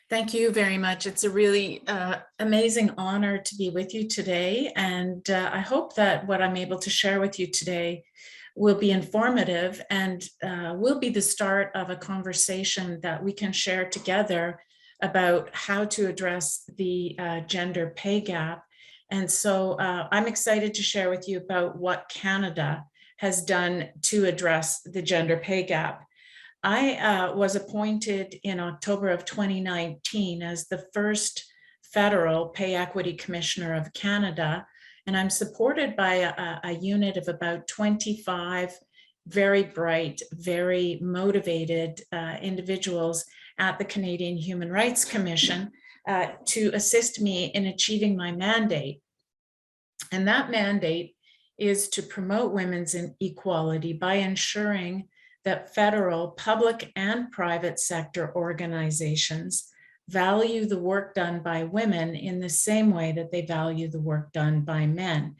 Thank you very much. It's a really amazing honor to be with you today. And I hope that what I'm able to share with you today will be informative and will be the start of a conversation that we can share together about how to address the gender pay gap. And so I'm excited to share with you about what Canada has done to address the gender pay gap. I was appointed in October of 2019 as the first federal pay equity commissioner of Canada, and I'm supported by a unit of about 25 very bright, very motivated individuals at the Canadian Human Rights Commission to assist me in achieving my mandate. And that mandate is to promote women's equality by ensuring that federal, public, and private sector organizations value the work done by women in the same way that they value the work done by men.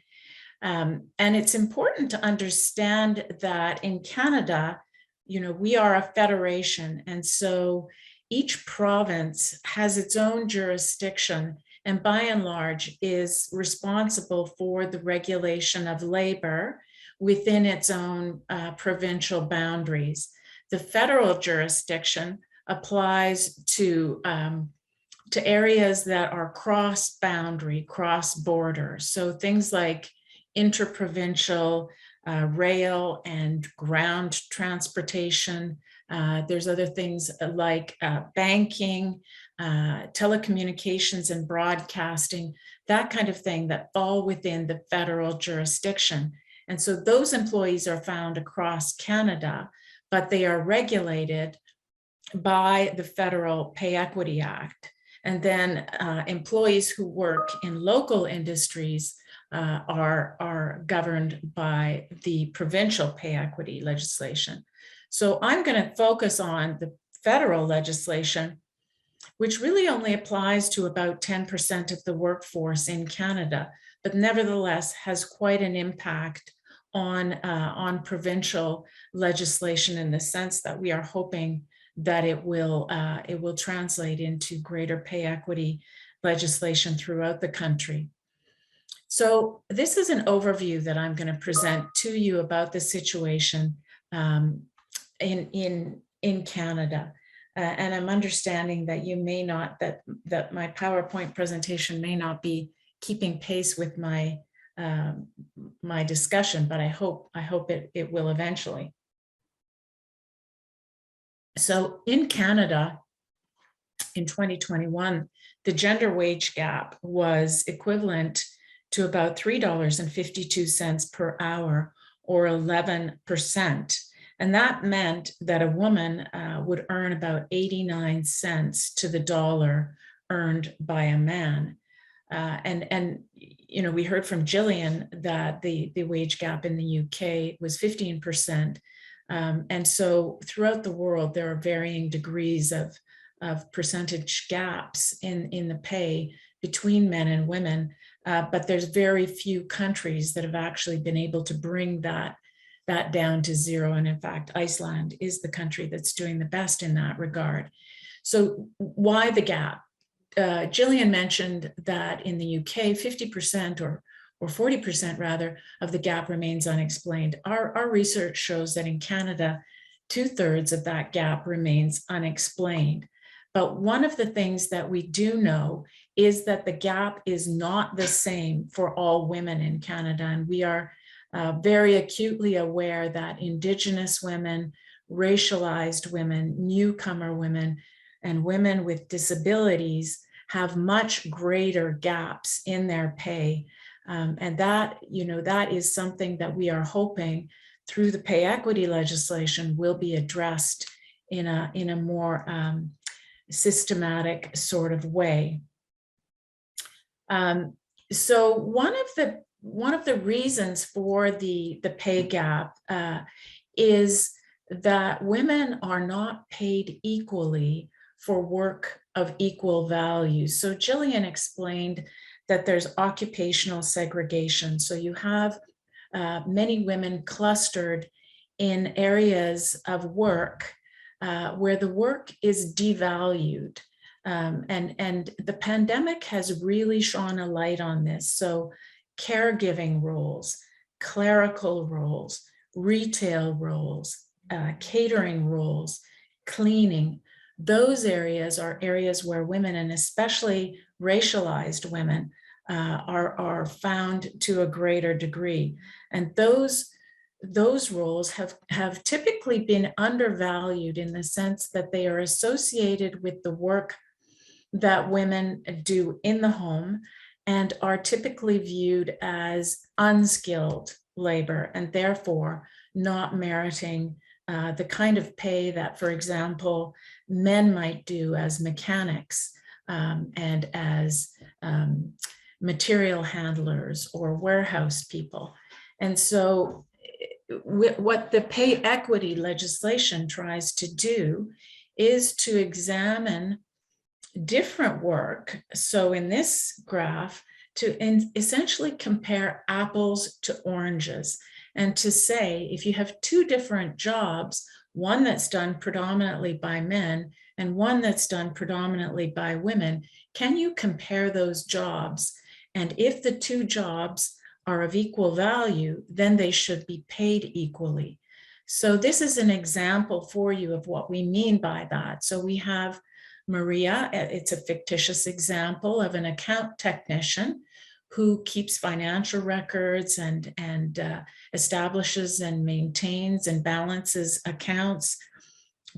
And it's important to understand that in Canada, we are a federation, and so each province has its own jurisdiction and by and large is responsible for the regulation of labor within its own provincial boundaries. The federal jurisdiction applies to areas that are cross-boundary, cross-border. So things like interprovincial rail and ground transportation. There's other things like banking, telecommunications and broadcasting, that kind of thing that fall within the federal jurisdiction. And so those employees are found across Canada, but they are regulated by the Federal Pay Equity Act. And then employees who work in local industries are governed by the provincial pay equity legislation. So I'm going to focus on the federal legislation, which really only applies to about 10% of the workforce in Canada, but nevertheless has quite an impact on provincial legislation in the sense that we are hoping that it will translate into greater pay equity legislation throughout the country. So this is an overview that I'm going to present to you about the situation in Canada. And I'm understanding that you may not, that my PowerPoint presentation may not be keeping pace with my my discussion, but I hope it will eventually. So in Canada, in 2021, the gender wage gap was equivalent to about $3.52 per hour, or 11%. And that meant that a woman would earn about 89 cents to the dollar earned by a man. And we heard from Gillian that the wage gap in the UK was 15%. And so throughout the world, there are varying degrees of percentage gaps in the pay between men and women. But there's very few countries that have actually been able to bring that down to zero. And in fact, Iceland is the country that's doing the best in that regard. So why the gap? Gillian mentioned that in the UK, 50% or 40% rather of the gap remains unexplained. Our research shows that in Canada, 2/3 of that gap remains unexplained. But one of the things that we do know is that the gap is not the same for all women in Canada. And we are very acutely aware that Indigenous women, racialized women, newcomer women, and women with disabilities have much greater gaps in their pay. And that is something that we are hoping through the pay equity legislation will be addressed in a more systematic sort of way. So one of the reasons for the pay gap is that women are not paid equally for work of equal value. So Gillian explained that there's occupational segregation. So you have many women clustered in areas of work where the work is devalued. And the pandemic has really shone a light on this. So caregiving roles, clerical roles, retail roles, catering roles, cleaning, those areas are areas where women, and especially racialized women, are found to a greater degree. And those roles have typically been undervalued in the sense that they are associated with the work that women do in the home and are typically viewed as unskilled labor and therefore not meriting the kind of pay that, for example, men might do as mechanics and as material handlers or warehouse people. And so what the pay equity legislation tries to do is to examine different work. So in this graph, to essentially compare apples to oranges and to say, if you have two different jobs, one that's done predominantly by men and one that's done predominantly by women, can you compare those jobs? And if the two jobs are of equal value, then they should be paid equally. So this is an example for you of what we mean by that. So we have Maria, it's a fictitious example of an account technician who keeps financial records and establishes and maintains and balances accounts,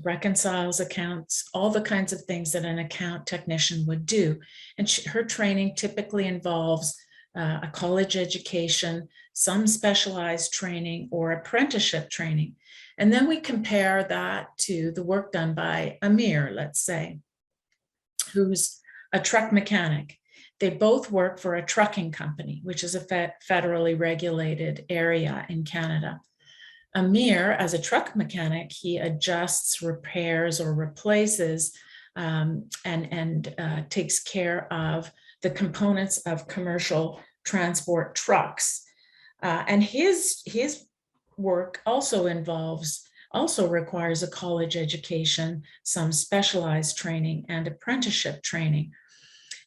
reconciles accounts, all the kinds of things that an account technician would do. And her training typically involves a college education, some specialized training or apprenticeship training. And then we compare that to the work done by Amir, let's say, who's a truck mechanic. They both work for a trucking company, which is a federally regulated area in Canada. Amir, as a truck mechanic, he adjusts, repairs, or replaces and takes care of the components of commercial transport trucks. And his work also requires a college education, some specialized training, and apprenticeship training.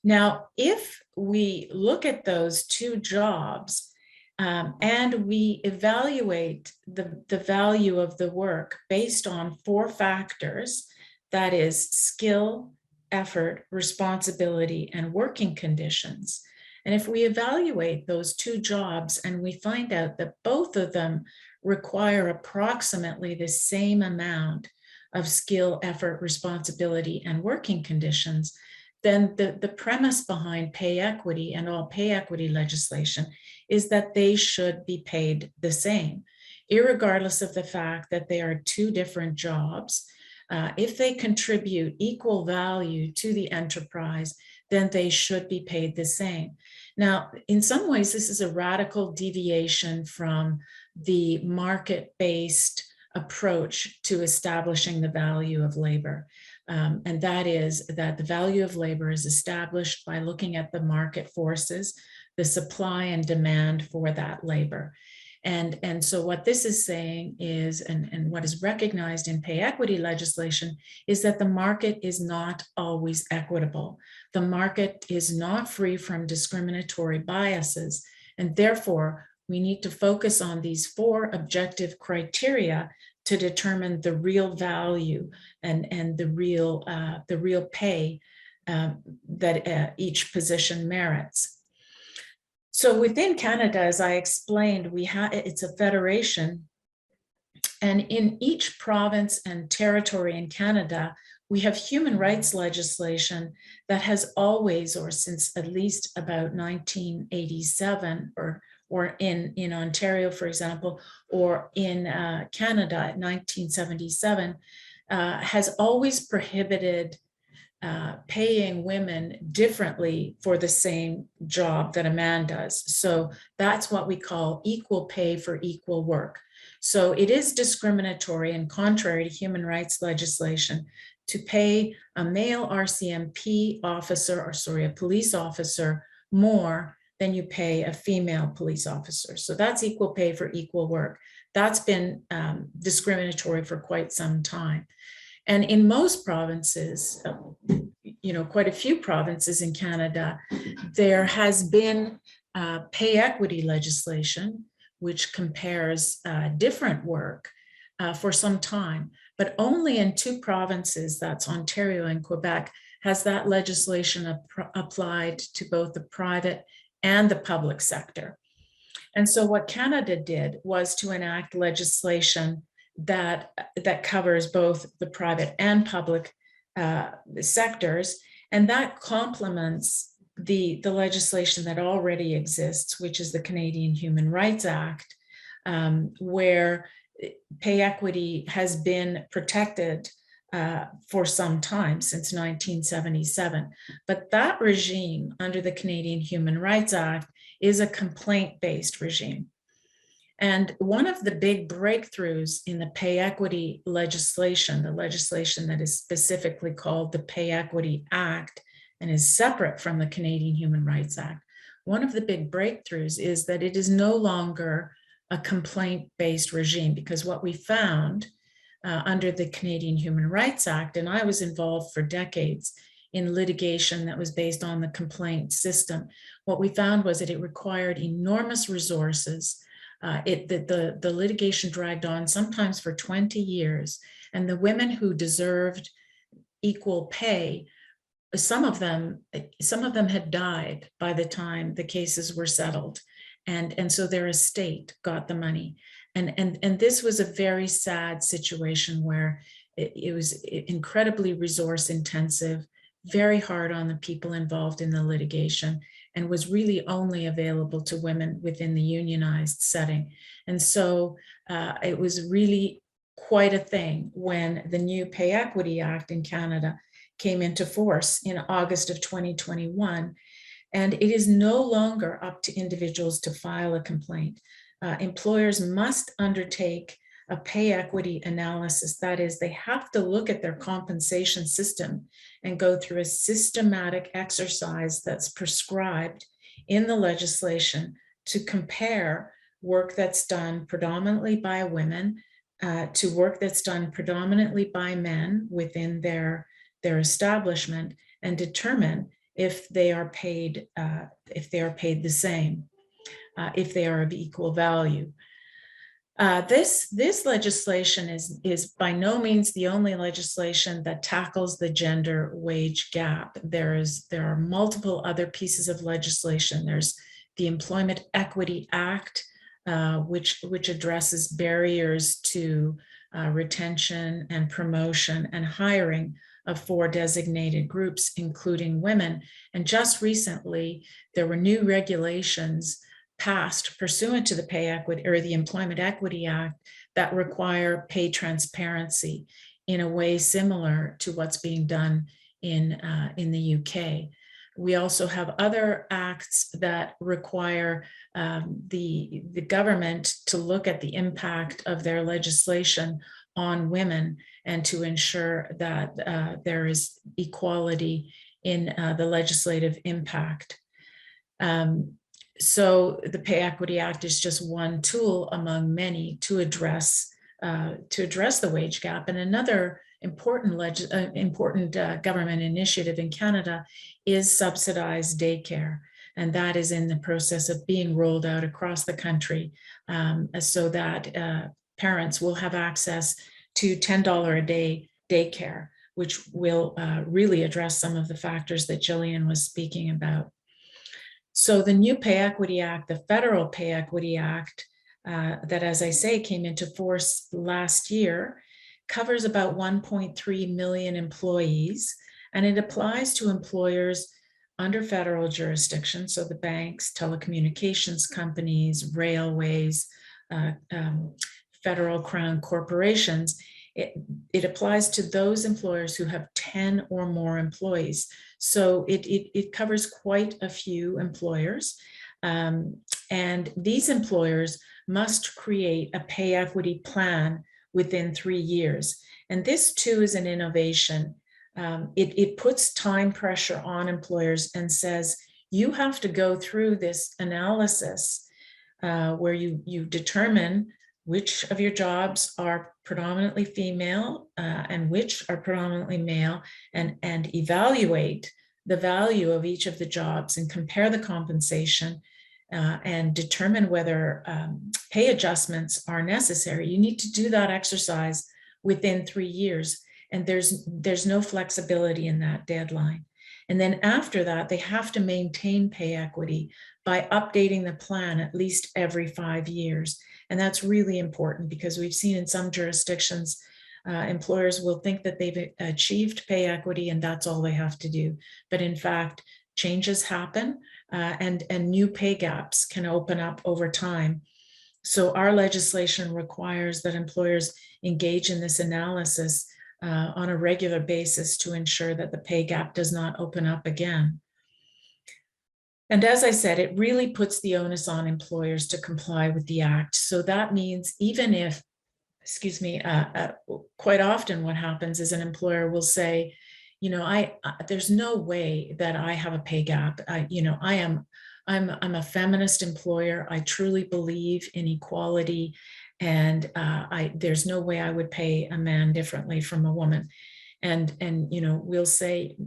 Now, if we look at those two jobs and we evaluate the value of the work based on 4 factors, that is skill, effort, responsibility, and working conditions. And if we evaluate those two jobs and we find out that both of them require approximately the same amount of skill, effort, responsibility, and working conditions, then the premise behind pay equity and all pay equity legislation is that they should be paid the same, irregardless of the fact that they are two different jobs. If they contribute equal value to the enterprise, then they should be paid the same. Now, in some ways, this is a radical deviation from the market-based approach to establishing the value of labor. And that is that the value of labor is established by looking at the market forces, the supply and demand for that labor. And so what this is saying is, and what is recognized in pay equity legislation, is that the market is not always equitable. The market is not free from discriminatory biases, and therefore we need to focus on these 4 objective criteria to determine the real value and the real pay that each position merits. So within Canada, as I explained, it's a federation, and in each province and territory in Canada, we have human rights legislation that has always, or since at least about 1987, or in Ontario, for example, or in Canada, 1977, has always prohibited paying women differently for the same job that a man does. So that's what we call equal pay for equal work. So it is discriminatory and contrary to human rights legislation to pay a male RCMP officer, a police officer, more than you pay a female police officer. So that's equal pay for equal work. That's been discriminatory for quite some time. And in most provinces, quite a few provinces in Canada, there has been pay equity legislation, which compares different work for some time, but only in 2 provinces, that's Ontario and Quebec, has that legislation applied to both the private and the public sector. And so what Canada did was to enact legislation that covers both the private and public sectors, and that complements the legislation that already exists, which is the Canadian Human Rights Act, where pay equity has been protected for some time, since 1977. But that regime under the Canadian Human Rights Act is a complaint-based regime. And one of the big breakthroughs in the pay equity legislation, the legislation that is specifically called the Pay Equity Act and is separate from the Canadian Human Rights Act, one of the big breakthroughs is that it is no longer a complaint-based regime, because what we found under the Canadian Human Rights Act, and I was involved for decades in litigation that was based on the complaint system, what we found was that it required enormous resources. The litigation dragged on sometimes for 20 years, and the women who deserved equal pay, some of them had died by the time the cases were settled, and so their estate got the money. And this was a very sad situation where it was incredibly resource intensive, very hard on the people involved in the litigation, and was really only available to women within the unionized setting. And so it was really quite a thing when the new Pay Equity Act in Canada came into force in August of 2021. And it is no longer up to individuals to file a complaint. Employers must undertake a pay equity analysis. That is, they have to look at their compensation system and go through a systematic exercise that's prescribed in the legislation to compare work that's done predominantly by women to work that's done predominantly by men within their establishment, and determine if they are paid the same, if they are of equal value. This legislation is by no means the only legislation that tackles the gender wage gap. There are multiple other pieces of legislation. There's the Employment Equity Act, which addresses barriers to retention and promotion and hiring of 4 designated groups, including women. And just recently, there were new regulations passed pursuant to the Pay Equity or the Employment Equity Act that require pay transparency in a way similar to what's being done in the UK. We also have other acts that require the government to look at the impact of their legislation on women and to ensure that there is equality in the legislative impact. So the Pay Equity Act is just one tool among many to address the wage gap. And another important government initiative in Canada is subsidized daycare, and that is in the process of being rolled out across the country, so that parents will have access to $10 a day daycare, which will really address some of the factors that Jillian was speaking about. So the new Pay Equity Act, the Federal Pay Equity Act, that, as I say, came into force last year, covers about 1.3 million employees, and it applies to employers under federal jurisdiction, so the banks, telecommunications companies, railways, federal crown corporations. It applies to those employers who have 10 or more employees. So it covers quite a few employers. And these employers must create a pay equity plan within 3 years. And this too is an innovation. It puts time pressure on employers and says, you have to go through this analysis where you determine which of your jobs are predominantly female and which are predominantly male, and evaluate the value of each of the jobs and compare the compensation and determine whether pay adjustments are necessary. You need to do that exercise within 3 years, and there's no flexibility in that deadline. And then after that, they have to maintain pay equity by updating the plan at least every 5 years. And that's really important, because we've seen in some jurisdictions, employers will think that they've achieved pay equity and that's all they have to do. But in fact, changes happen and new pay gaps can open up over time. So our legislation requires that employers engage in this analysis on a regular basis to ensure that the pay gap does not open up again. And as I said, it really puts the onus on employers to comply with the Act. So that means even if, quite often what happens is an employer will say, there's no way that I have a pay gap. I'm a feminist employer. I truly believe in equality, and there's no way I would pay a man differently from a woman. And we'll say,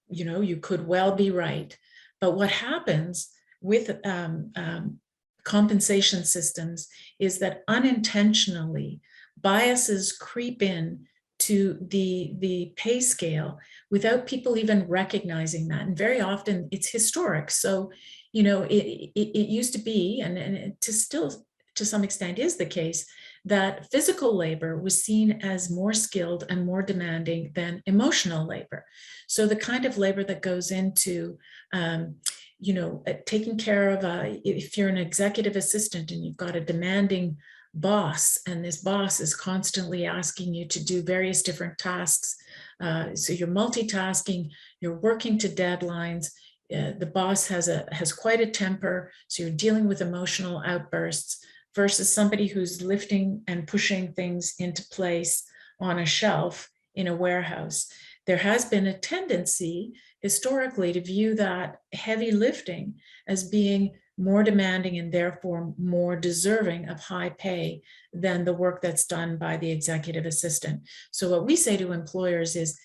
you could well be right. But what happens with compensation systems is that unintentionally biases creep in to the pay scale without people even recognizing that. And very often it's historic. So, it used to be, and it still to some extent is the case, that physical labor was seen as more skilled and more demanding than emotional labor. So the kind of labor that goes into, taking care of, if you're an executive assistant and you've got a demanding boss, and this boss is constantly asking you to do various different tasks. So you're multitasking, you're working to deadlines. The boss has quite a temper, so you're dealing with emotional outbursts, versus somebody who's lifting and pushing things into place on a shelf in a warehouse. There has been a tendency historically to view that heavy lifting as being more demanding and therefore more deserving of high pay than the work that's done by the executive assistant. So what we say to employers is,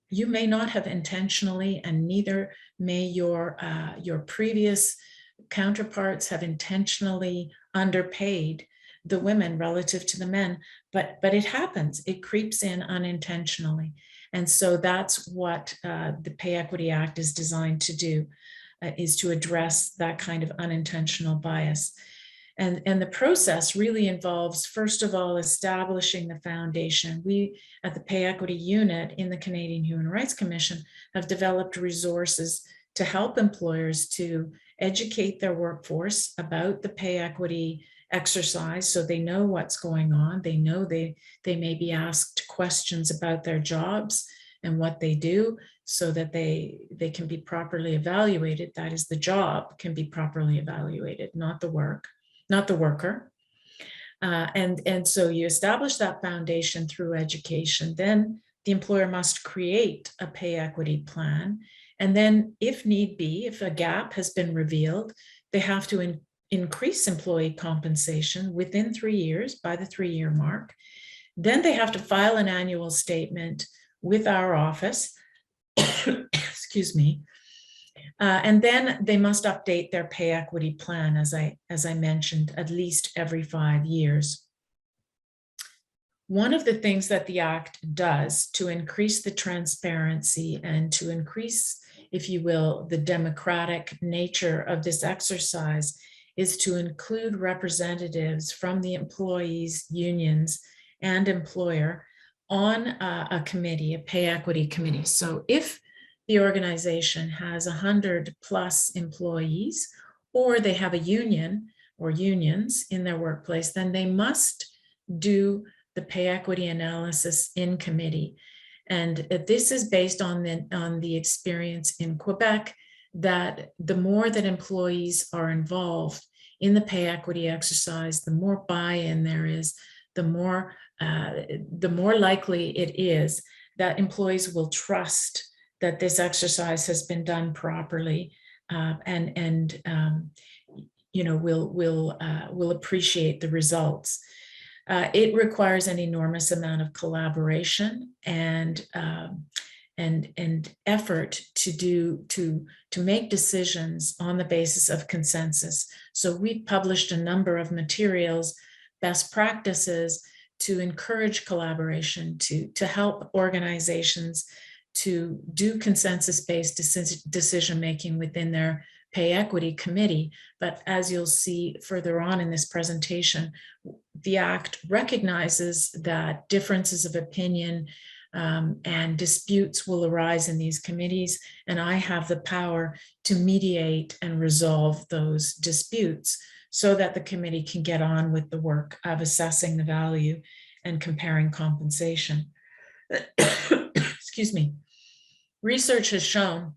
you may not have intentionally, and neither may your previous counterparts have intentionally underpaid the women relative to the men, but it happens. It creeps in unintentionally. And so that's what the Pay Equity Act is designed to do, is to address that kind of unintentional bias. And the process really involves, first of all, establishing the foundation. We at the Pay Equity Unit in the Canadian Human Rights Commission have developed resources to help employers to educate their workforce about the pay equity exercise, so they know what's going on. They know they may be asked questions about their jobs and what they do, so that they can be properly evaluated. That is, the job can be properly evaluated, not the worker. And so you establish that foundation through education. Then the employer must create a pay equity plan. And then, if need be, if a gap has been revealed, they have to increase employee compensation within 3 years, by the 3-year mark. Then they have to file an annual statement with our office, excuse me. And then they must update their pay equity plan, as I mentioned, at least every 5 years. One of the things that the Act does to increase the transparency and to increase, if you will, the democratic nature of this exercise is to include representatives from the employees' unions and employer on a committee, a pay equity committee. So if the organization has 100+ employees, or they have a union or unions in their workplace, then they must do the pay equity analysis in committee. And this is based on the experience in Quebec, that the more that employees are involved in the pay equity exercise, the more buy-in there is, the more likely it is that employees will trust that this exercise has been done properly, will appreciate the results. It requires an enormous amount of collaboration and effort to make decisions on the basis of consensus. So we've published a number of materials, best practices, to encourage collaboration, to help organizations to do consensus-based decision-making within their pay equity committee. But as you'll see further on in this presentation, the Act recognizes that differences of opinion and disputes will arise in these committees, and I have the power to mediate and resolve those disputes so that the committee can get on with the work of assessing the value and comparing compensation. Excuse me. Research has shown,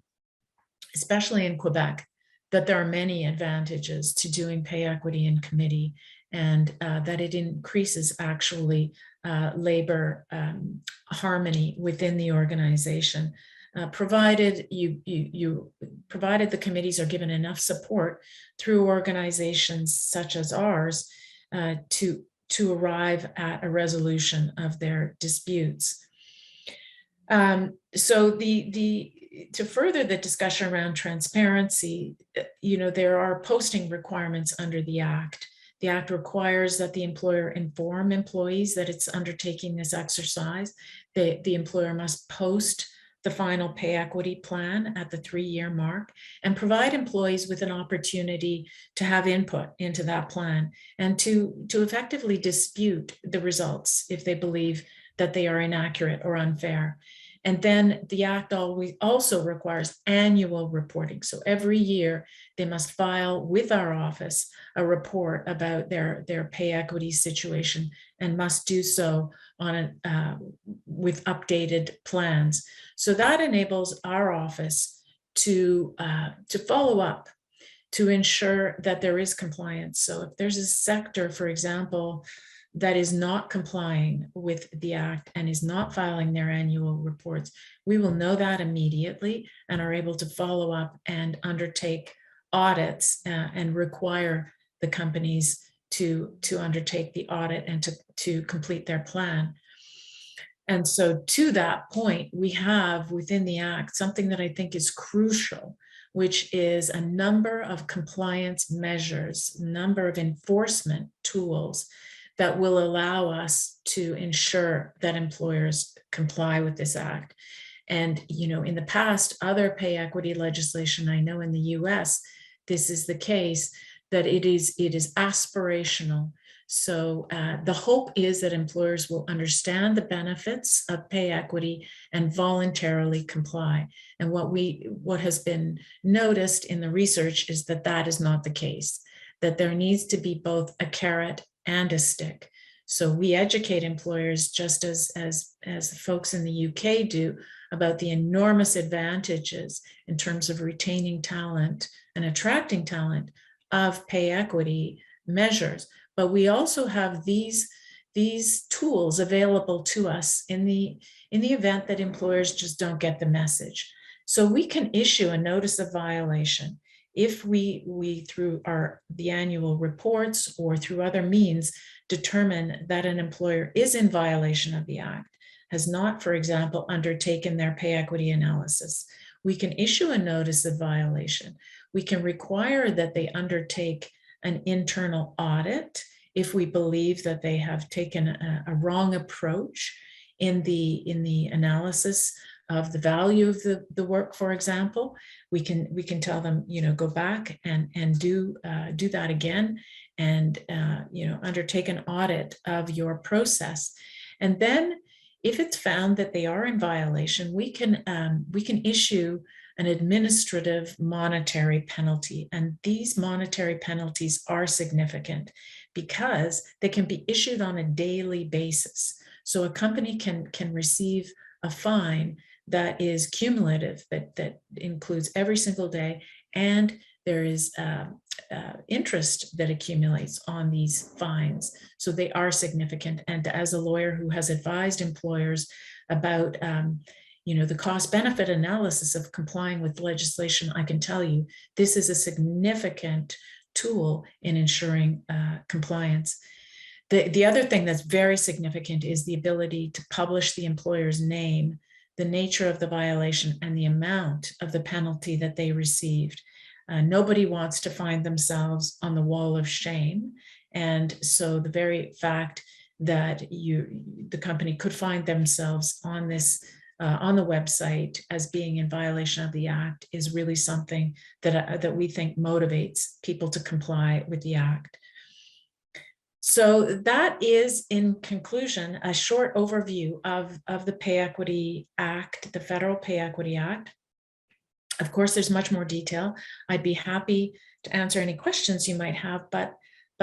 especially in Quebec, that there are many advantages to doing pay equity in committee, and that it increases actually labor harmony within the organization, provided provided the committees are given enough support through organizations such as ours to arrive at a resolution of their disputes. So to further the discussion around transparency, there are posting requirements under the Act. The Act requires that the employer inform employees that it's undertaking this exercise. The employer must post the final pay equity plan at the 3-year mark and provide employees with an opportunity to have input into that plan and to effectively dispute the results if they believe that they are inaccurate or unfair. And then the Act also requires annual reporting. So every year they must file with our office a report about their pay equity situation and must do so on with updated plans. So that enables our office to follow up, to ensure that there is compliance. So if there's a sector, for example, that is not complying with the Act and is not filing their annual reports, we will know that immediately and are able to follow up and undertake audits and require the companies to undertake the audit and to complete their plan. And so to that point, we have within the Act something that I think is crucial, which is a number of compliance measures, number of enforcement tools that will allow us to ensure that employers comply with this Act. And, in the past, other pay equity legislation, I know in the US, this is the case, that it is aspirational. So the hope is that employers will understand the benefits of pay equity and voluntarily comply. And what has been noticed in the research is that that is not the case, that there needs to be both a carrot and a stick. So we educate employers just as the folks in the UK do about the enormous advantages in terms of retaining talent and attracting talent of pay equity measures. But we also have these tools available to us in the event that employers just don't get the message. So we can issue a notice of violation if we through the annual reports or through other means determine that an employer is in violation of the Act, has not, for example, undertaken their pay equity analysis. We can issue a notice of violation. We can require that they undertake an internal audit if we believe that they have taken a wrong approach in the analysis of the value of the work, for example. We can tell them, go back and do that again, and undertake an audit of your process. And then if it's found that they are in violation, we can issue an administrative monetary penalty. And these monetary penalties are significant because they can be issued on a daily basis. So a company can receive a fine that is cumulative, that includes every single day, and there is interest that accumulates on these fines. So they are significant. And as a lawyer who has advised employers about the cost-benefit analysis of complying with legislation, I can tell you this is a significant tool in ensuring compliance. The other thing that's very significant is the ability to publish the employer's name, the nature of the violation, and the amount of the penalty that they received. Nobody wants to find themselves on the wall of shame. And so the very fact that the company could find themselves on this on the website as being in violation of the Act is really something that we think motivates people to comply with the Act. So that is, in conclusion, a short overview of the Pay Equity Act, the Federal Pay Equity Act. Of course, there's much more detail. I'd be happy to answer any questions you might have, but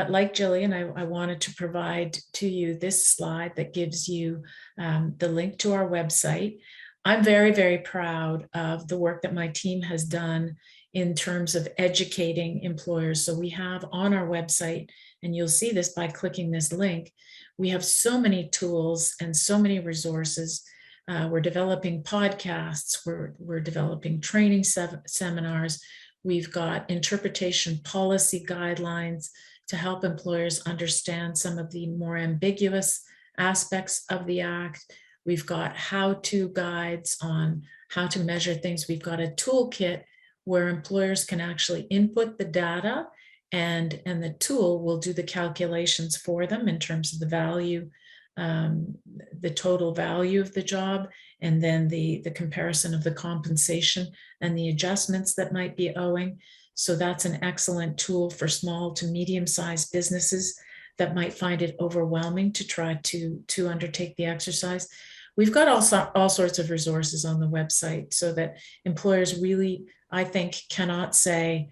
like Jillian, I wanted to provide to you this slide that gives you the link to our website. I'm very, very proud of the work that my team has done in terms of educating employers. So we have on our website, and you'll see this by clicking this link, we have so many tools and so many resources. We're developing podcasts, we're developing training seminars. We've got interpretation policy guidelines to help employers understand some of the more ambiguous aspects of the Act. We've got how-to guides on how to measure things. We've got a toolkit where employers can actually input the data, and the tool will do the calculations for them in terms of the value, the total value of the job, and then the comparison of the compensation and the adjustments that might be owing. So that's an excellent tool for small to medium-sized businesses that might find it overwhelming to try to undertake the exercise. We've got all sorts of resources on the website so that employers really, I think, cannot say,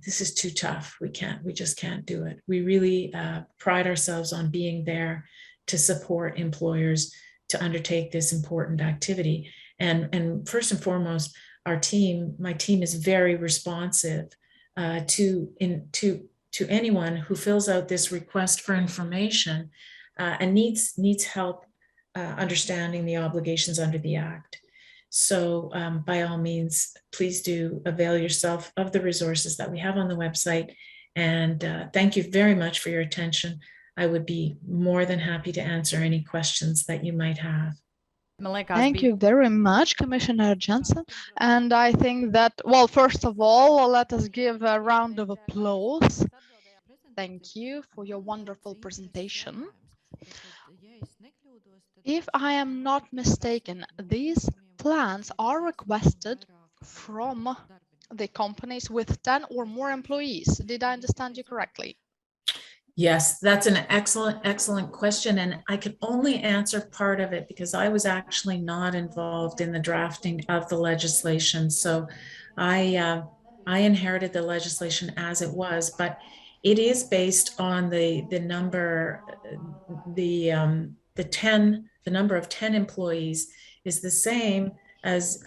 this is too tough, we just can't do it. We really pride ourselves on being there to support employers to undertake this important activity. And first and foremost, my team is very responsive to anyone who fills out this request for information and needs help understanding the obligations under the Act. So by all means, please do avail yourself of the resources that we have on the website. And thank you very much for your attention. I would be more than happy to answer any questions that you might have. Thank you very much, Commissioner Johnson. And I think that, well, first of all, let us give a round of applause. Thank you for your wonderful presentation. If I am not mistaken, these plans are requested from the companies with 10 or more employees. Did I understand you correctly? Yes, that's an excellent question. And I could only answer part of it because I was actually not involved in the drafting of the legislation. So I inherited the legislation as it was, but it is based on the number, the number of 10 employees is the same as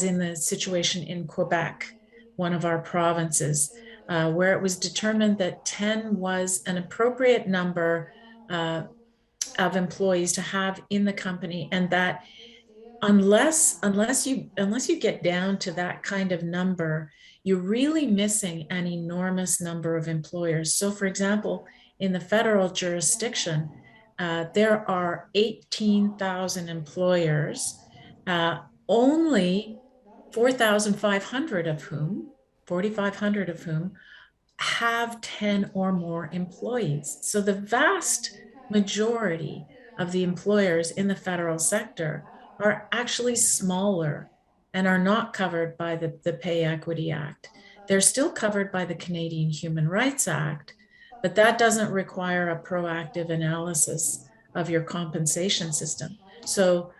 in the situation in Quebec, one of our provinces. Where it was determined that 10 was an appropriate number of employees to have in the company, and that unless you get down to that kind of number, you're really missing an enormous number of employers. So for example, in the federal jurisdiction, there are 18,000 employers, only 4,500 of whom 4,500 of whom have 10 or more employees. So the vast majority of the employers in the federal sector are actually smaller and are not covered by the Pay Equity Act. They're still covered by the Canadian Human Rights Act, but that doesn't require a proactive analysis of your compensation system. So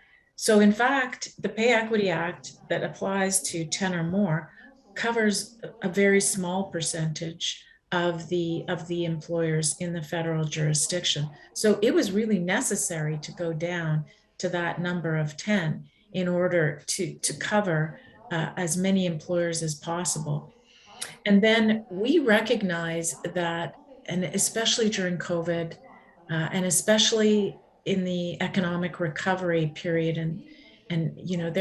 in fact, the Pay Equity Act that applies to 10 or more covers a very small percentage of the employers in the federal jurisdiction. So it was really necessary to go down to that number of 10 in order to cover as many employers as possible. And then we recognize that, and especially during COVID, and especially in the economic recovery period, and you know,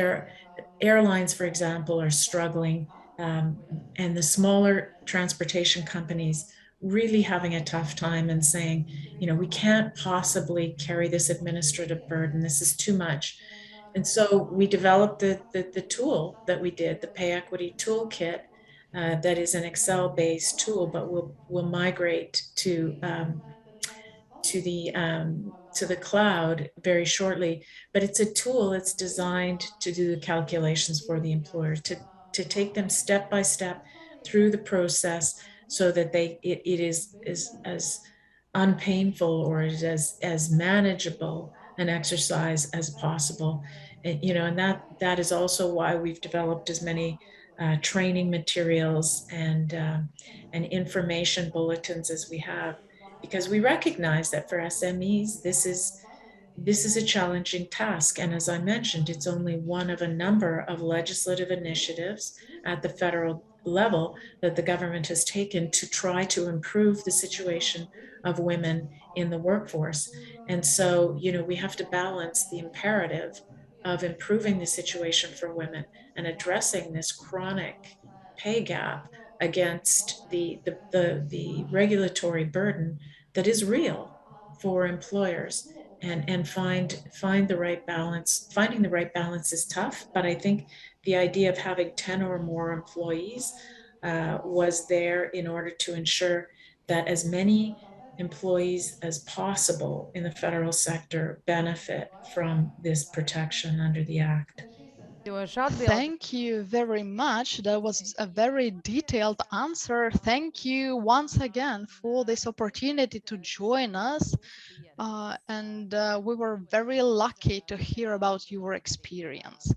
airlines, for example, are struggling, and the smaller transportation companies really having a tough time and saying, we can't possibly carry this administrative burden. This is too much. And so we developed the tool that we did, the pay equity toolkit, that is an Excel-based tool, but we'll migrate to the cloud very shortly. But it's a tool that's designed to do the calculations for the employer, to take them step by step through the process so that it is as unpainful or as manageable an exercise as possible. And that is also why we've developed as many training materials and information bulletins as we have, because we recognize that for SMEs, this is a challenging task. And as I mentioned, it's only one of a number of legislative initiatives at the federal level that the government has taken to try to improve the situation of women in the workforce. And so, we have to balance the imperative of improving the situation for women and addressing this chronic pay gap against the regulatory burden that is real for employers, and find the right balance. Finding the right balance is tough, but I think the idea of having 10 or more employees was there in order to ensure that as many employees as possible in the federal sector benefit from this protection under the Act. Thank you very much. That was a very detailed answer. Thank you once again for this opportunity to join us. And we were very lucky to hear about your experience.